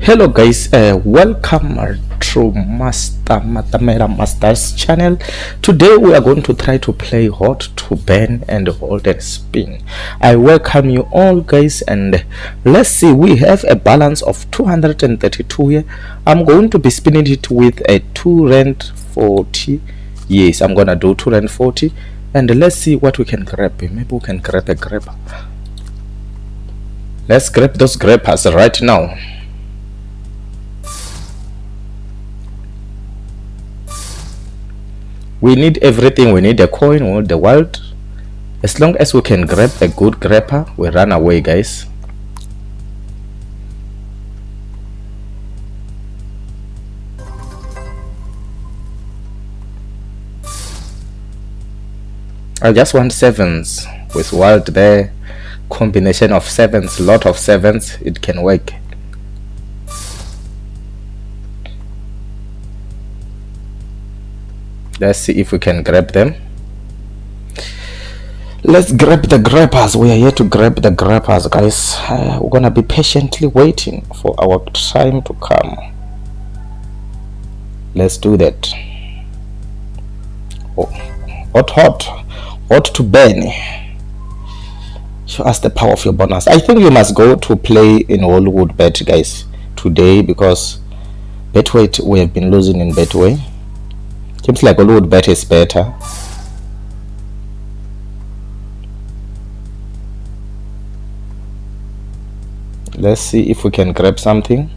Hello guys, welcome to Master Matamera Masters channel. Today we are going to try to play hot to burn and hold and spin. I welcome you all guys, and let's see, we have a balance of 232 here. I'm going to be spinning it with a 2 rand 40. Yes, I'm gonna do 2 rand 40, and let's see what we can grab. Maybe we can grab a grabber. Let's grab those grabbers right now. We need everything. We need a coin, we need the world. As long as we can grab a good grabber, we run away, guys. I just want sevens with world there. Combination of sevens, lot of sevens, it can work. Let's see if we can grab them. Let's grab the grabbers. We are here to grab the grabbers, guys. We're gonna be patiently waiting for our time to come. Let's do that. Oh, hot to burn. Show us the power of your bonus. I think you must go to play in Hollywood bet, guys, today, because Betway, we have been losing in Betway. Seems like Hollywood bet is better. Let's see if we can grab something.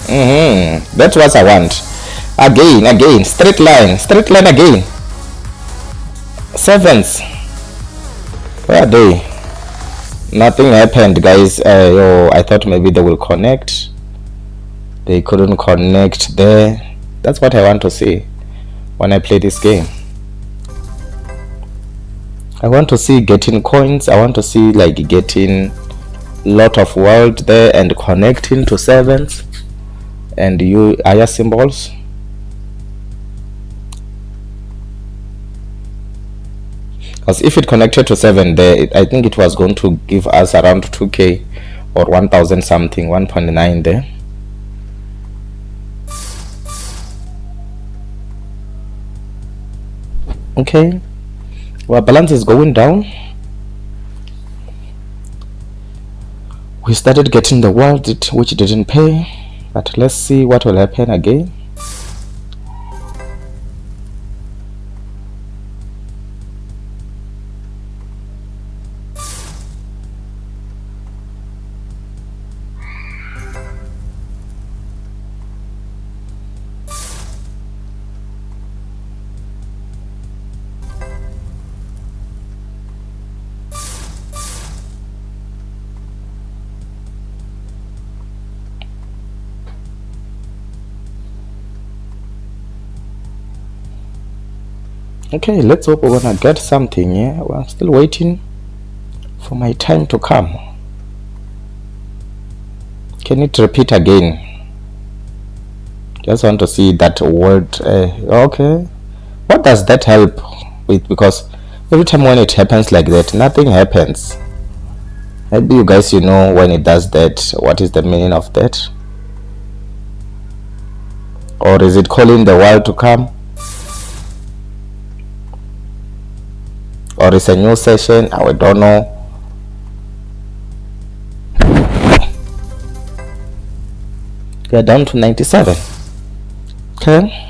That's what I want. Again, straight line again. Sevens. Where are they? Nothing happened, guys. I thought maybe they will connect. They couldn't connect there. That's what I want to see when I play this game. I want to see getting coins. I want to see like getting lot of world there and connecting to sevens and higher symbols. Because if it connected to 7 there, I think it was going to give us around 2k or 1000 something, 1.9 there. Okay, our balance is going down. We started getting the world which didn't pay, but let's see what will happen again. Okay, let's hope we're gonna get something. Yeah, we're still waiting for my time to come. Can it repeat again? Just want to see that word. Okay, what does that help with? Because every time when it happens like that, nothing happens. Maybe you guys, you know, when it does that, what is the meaning of that? Or is it calling the world to come? Or it's a new session? I don't know. We are down to 97. Okay.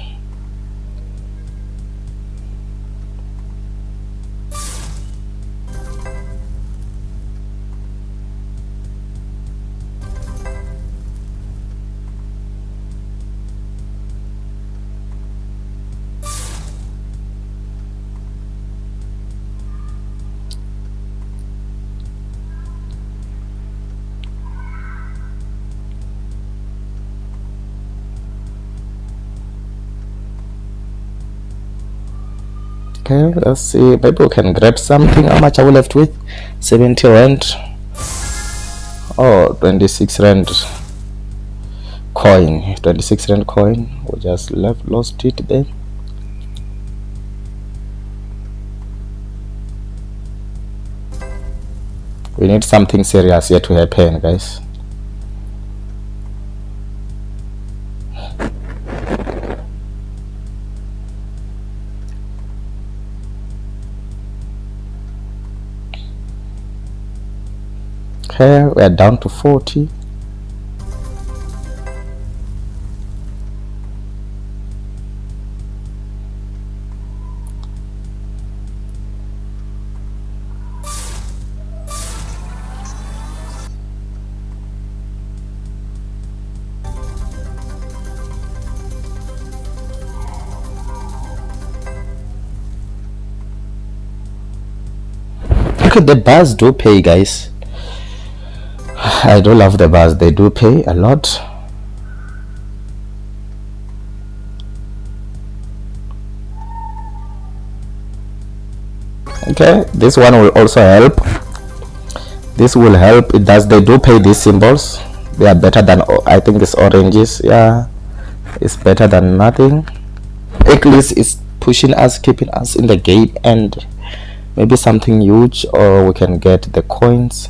Okay, let's see. Maybe we can grab something. How much are we left with? 70 rand. Oh, 26 rand coin. 26 rand coin. We just lost it there. We need something serious here to happen, guys. Okay, we are down to 40. Okay, the bars do pay, guys. I do love the bars, they do pay a lot. Okay, this one will also help. This will help. It does, they do pay these symbols. They are better than, I think it's oranges. Yeah, it's better than nothing. At least it's pushing us, keeping us in the game, and maybe something huge, or we can get the coins.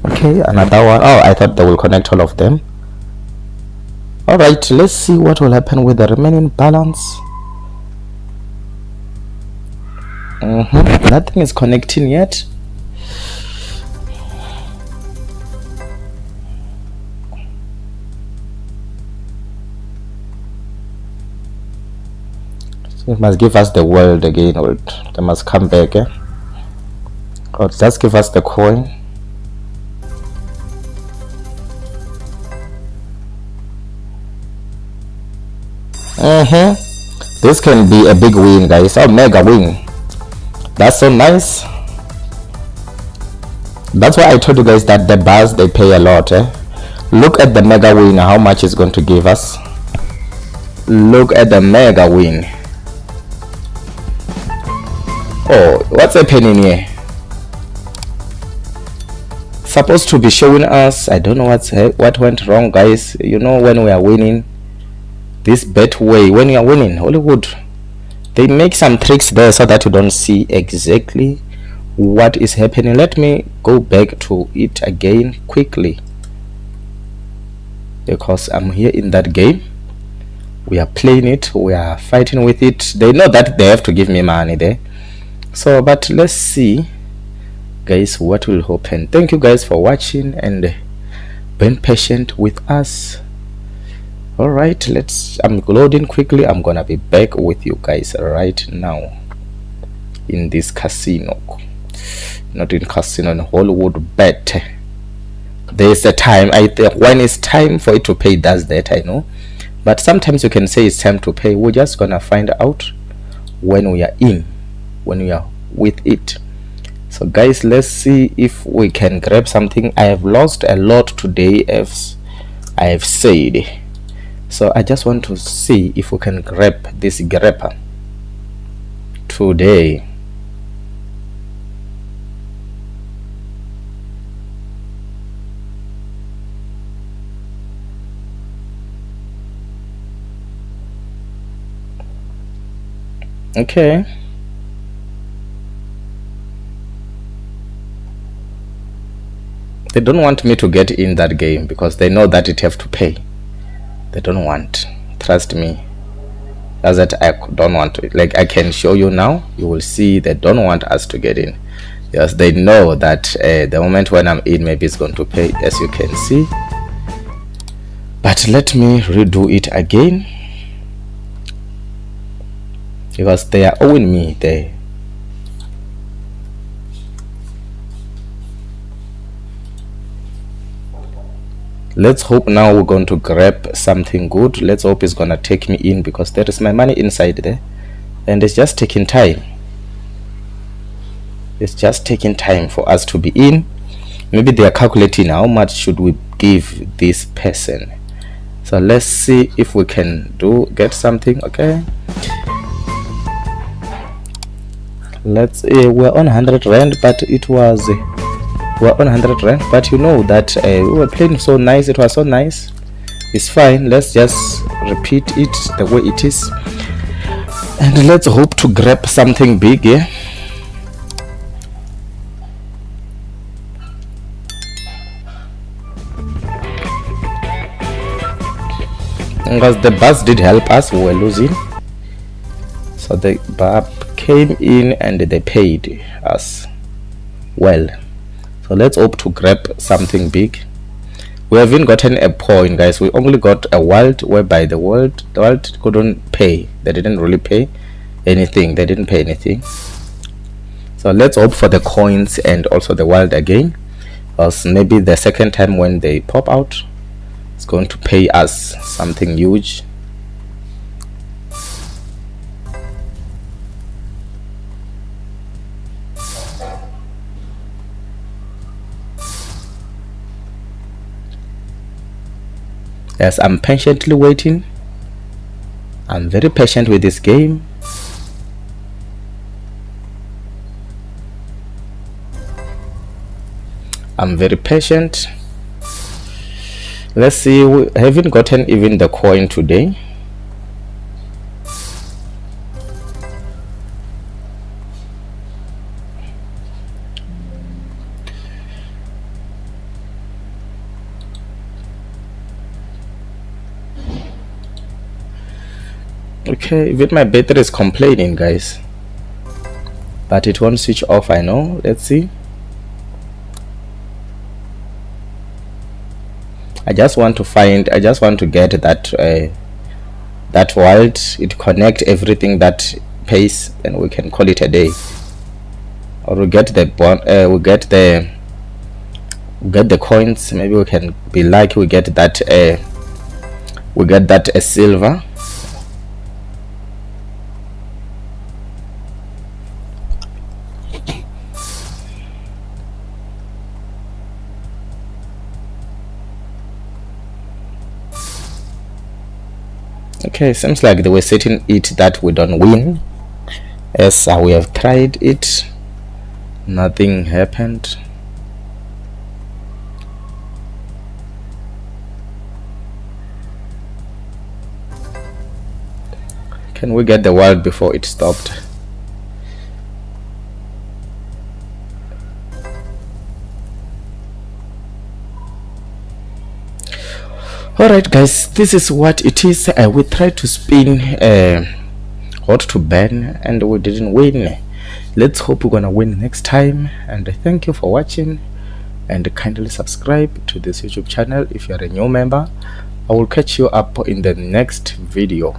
Okay, another one. Oh, I thought they will connect all of them. All right, let's see what will happen with the remaining balance. Nothing is connecting yet. So it must give us the world again, or they must come back, eh? Or just give us the coin. This can be a big win, guys. Oh, mega win. That's so nice. That's why I told you guys that the bars, they pay a lot, eh? Look at the mega win, how much it's going to give us. Look at the mega win. Oh, what's happening here? Supposed to be showing us, I don't know what went wrong, guys. You know, when we are winning this Betway, when you are winning Hollywood, they make some tricks there so that you don't see exactly what is happening. Let me go back to it again quickly, because I'm here in that game. We are playing it, we are fighting with it. They know that they have to give me money there. So, but let's see, guys, what will happen. Thank you guys for watching and being patient with us. All right, I'm loading quickly. I'm gonna be back with you guys right now in this casino, not in casino, in Hollywood Bet. There's a time, I think, when it's time for it to pay, does that, I know, but sometimes you can say it's time to pay. We're just gonna find out when we are in, when we are with it. So guys, let's see if we can grab something. I have lost a lot today, as I have said, so I just want to see if we can grab this grabber today. Okay, they don't want me to get in that game because they know that it have to pay. They don't want, trust me, that's that. I don't want to, like, I can show you now, you will see they don't want us to get in. Yes, they know that the moment when I'm in, maybe it's going to pay, as you can see. But let me redo it again, because they are owing me there. Let's hope now we're going to grab something good. Let's hope it's gonna take me in, because there is my money inside there, and it's just taking time. It's just taking time for us to be in. Maybe they are calculating how much should we give this person. So let's see if we can get something. Okay, let's we're on 100 rand, but it was we're on 100 rand, but you know that we were playing so nice. It was so nice. It's fine. Let's just repeat it the way it is, and let's hope to grab something big. Yeah. Because the bus did help us, we were losing, so the bar came in and they paid us well. So let's hope to grab something big. We haven't gotten a point, guys. We only got a world, whereby the world couldn't pay. They didn't really pay anything. They didn't pay anything. So let's hope for the coins and also the world again, because maybe the second time when they pop out, it's going to pay us something huge. Yes, I'm patiently waiting. I'm very patient with this game. I'm very patient. Let's see, we haven't gotten even the coin today. Okay, even my battery is complaining, guys, but it won't switch off. I know. Let's see. I just want to get that that world. It connect everything that pays, and we can call it a day. Or we get the bond. We get the coins. Maybe we can be lucky. We get that. We get that silver. Okay, seems like they were setting it that we don't win. Yes, we have tried it. Nothing happened. Can we get the world before it stopped? Alright, guys, this is what it is. We tried to spin hot to burn and we didn't win. Let's hope we're gonna win next time, and thank you for watching, and kindly subscribe to this YouTube channel if you're a new member. I will catch you up in the next video.